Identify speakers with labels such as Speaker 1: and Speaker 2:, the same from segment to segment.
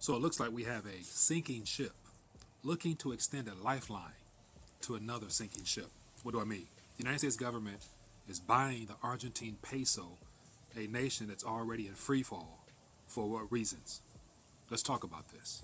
Speaker 1: So it looks like we have a sinking ship looking to extend a lifeline to another sinking ship. What do I mean? The United States government is buying the Argentine peso, a nation that's already in free fall. For what reasons? Let's talk about this.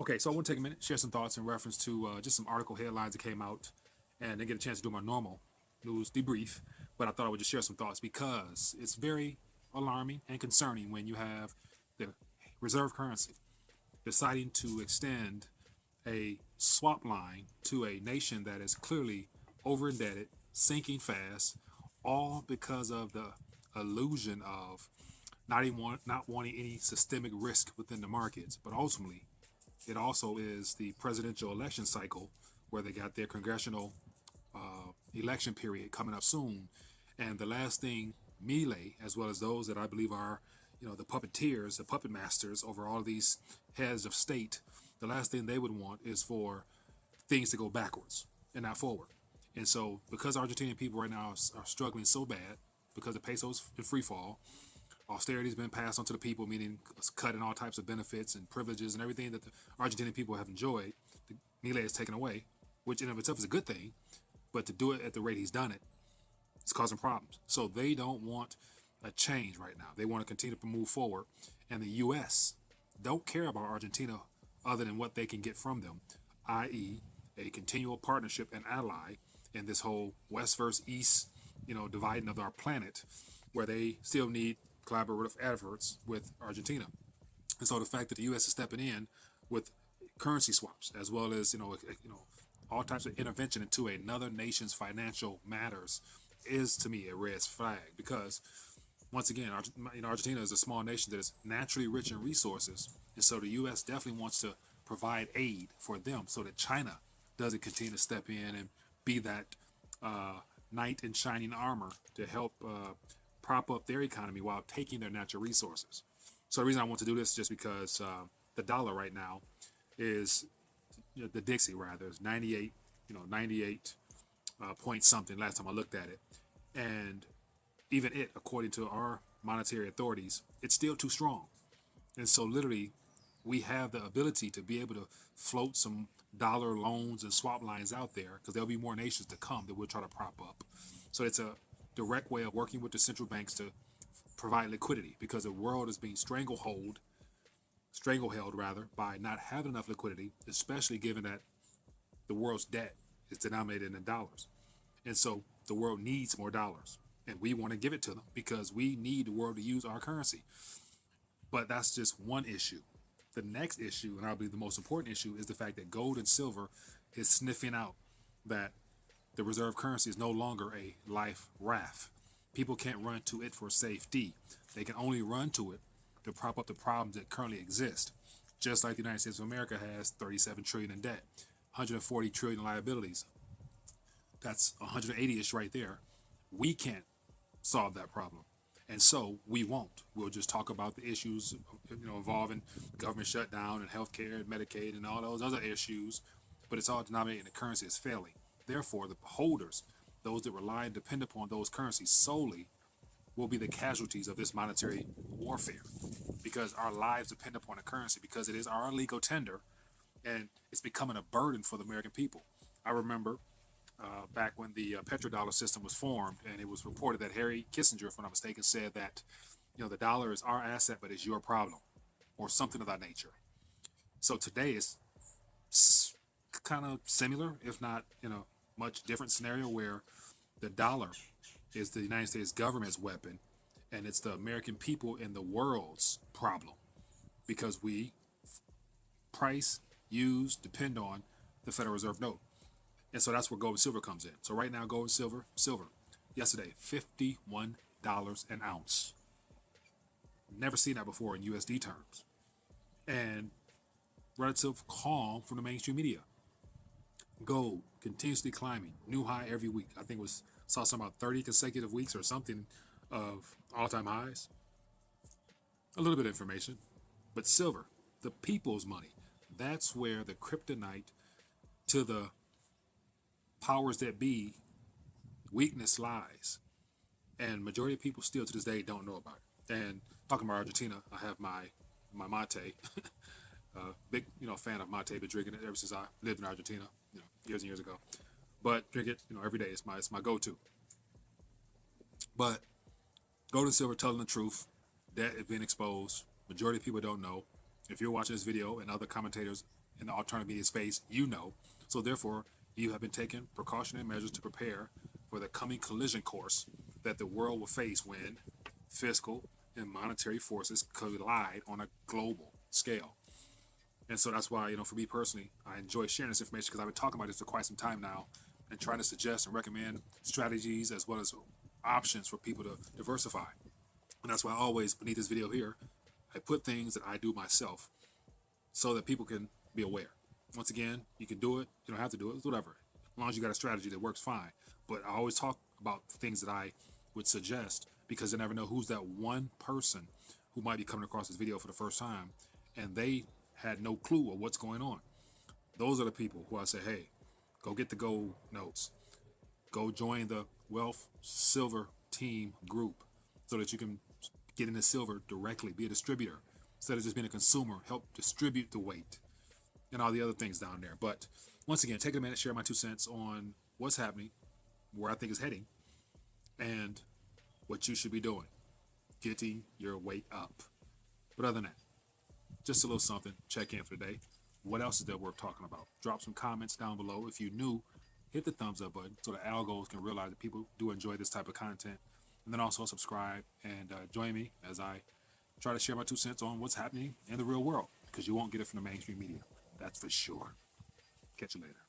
Speaker 1: Okay, so I want to take a minute, share some thoughts in reference to just some article headlines that came out, and then get a chance to do my normal news debrief. But I thought I would just share some thoughts because it's very alarming and concerning when you have the reserve currency deciding to extend a swap line to a nation that is clearly over indebted, sinking fast, all because of the illusion of not wanting any systemic risk within the markets. But ultimately, it also is the presidential election cycle where they got their congressional election period coming up soon. And the last thing Milei, as well as those that I believe are, the puppeteers, the puppet masters over all of these heads of state, the last thing they would want is for things to go backwards and not forward. And so, because Argentinian people right now are struggling so bad because the peso's in free fall, austerity has been passed on to the people, meaning cutting all types of benefits and privileges and everything that the Argentinian people have enjoyed. Milei is taken away, which in of itself is a good thing, but to do it at the rate he's done it, it's causing problems. So they don't want a change right now. They want to continue to move forward. And the U.S. don't care about Argentina other than what they can get from them, i.e., a continual partnership and ally in this whole West versus East, dividing of our planet, where they still need collaborative efforts with Argentina. And so the fact that the U.S. is stepping in with currency swaps, as well as all types of intervention into another nation's financial matters, is to me a red flag. Because once again, Argentina is a small nation that is naturally rich in resources, and so the U.S. definitely wants to provide aid for them, so that China doesn't continue to step in and be that knight in shining armor to help prop up their economy while taking their natural resources. So the reason I want to do this is just because the dollar right now is the Dixie rather is 98, 98 point something last time I looked at it, and even it, according to our monetary authorities, it's still too strong. And so literally, we have the ability to be able to float some dollar loans and swap lines out there because there'll be more nations to come that we'll try to prop up. So it's a direct way of working with the central banks to provide liquidity because the world is being strangleheld rather, by not having enough liquidity, especially given that the world's debt is denominated in dollars. And so the world needs more dollars. And we want to give it to them because we need the world to use our currency. But that's just one issue. The next issue, and I believe the most important issue, is the fact that gold and silver is sniffing out that the reserve currency is no longer a life raft. People can't run to it for safety. They can only run to it to prop up the problems that currently exist. Just like the United States of America has 37 trillion in debt, 140 trillion in liabilities. That's 180-ish right there. We can't solve that problem. And so we won't. We'll just talk about the issues, involving government shutdown and healthcare and Medicaid and all those other issues, but it's all denominated in the currency is failing. Therefore, the holders, those that rely and depend upon those currencies solely, will be the casualties of this monetary warfare because our lives depend upon a currency because it is our legal tender and it's becoming a burden for the American people. I remember back when the petrodollar system was formed, and it was reported that Harry Kissinger, if I'm not mistaken, said that the dollar is our asset, but it's your problem, or something of that nature. So today is kind of similar, if not in a much different scenario, where the dollar is the United States government's weapon, and it's the American people in the world's problem because we price, use, depend on the Federal Reserve note. And so that's where gold and silver comes in. So right now, gold and silver, yesterday, $51 an ounce. Never seen that before in USD terms. And relative calm from the mainstream media. Gold continuously climbing, new high every week. I think saw something about 30 consecutive weeks or something of all-time highs. A little bit of information. But silver, the people's money, that's where the kryptonite to the powers that be, weakness lies, and majority of people still to this day don't know about it. And talking about Argentina, I have my mate. Big fan of mate. Been drinking it ever since I lived in Argentina, years and years ago. But drink it every day. It's my go-to. But gold and silver telling the truth, debt is being exposed. Majority of people don't know. If you're watching this video and other commentators in the alternative media space, you know. So therefore, you have been taking precautionary measures to prepare for the coming collision course that the world will face when fiscal and monetary forces collide on a global scale. And so that's why, for me personally, I enjoy sharing this information because I've been talking about this for quite some time now and trying to suggest and recommend strategies as well as options for people to diversify. And that's why I always, beneath this video here, I put things that I do myself so that people can be aware. Once again, you can do it. You don't have to do it. It's whatever. As long as you got a strategy that works, fine. But I always talk about things that I would suggest because you never know who's that one person who might be coming across this video for the first time and they had no clue of what's going on. Those are the people who I say, hey, go get the gold notes. Go join the Wealth Silver Team group so that you can get into silver directly, be a distributor instead of just being a consumer, help distribute the weight and all the other things down there. But once again, take a minute, share my 2 cents on what's happening, where I think it's heading, and what you should be doing, getting your weight up. But other than that, just a little something, check in for today. What else is there worth talking about? Drop some comments down below. If you're new, hit the thumbs up button so the algos can realize that people do enjoy this type of content. And then also subscribe and join me as I try to share my 2 cents on what's happening in the real world because you won't get it from the mainstream media. That's for sure. Catch you later.